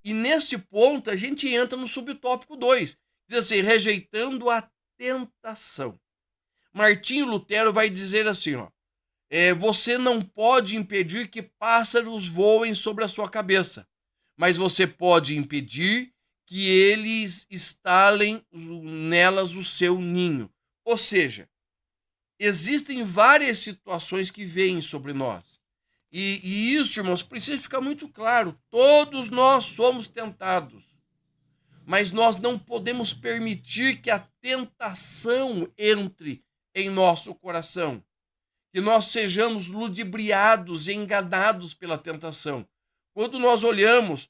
E neste ponto a gente entra no subtópico 2, diz assim, rejeitando a tentação. Martinho Lutero vai dizer assim, ó, você não pode impedir que pássaros voem sobre a sua cabeça, mas você pode impedir que eles instalem nelas o seu ninho. Ou seja, existem várias situações que vêm sobre nós. E isso, irmãos, precisa ficar muito claro. Todos nós somos tentados, mas nós não podemos permitir que a tentação entre em nosso coração, que nós sejamos ludibriados e enganados pela tentação. Quando nós olhamos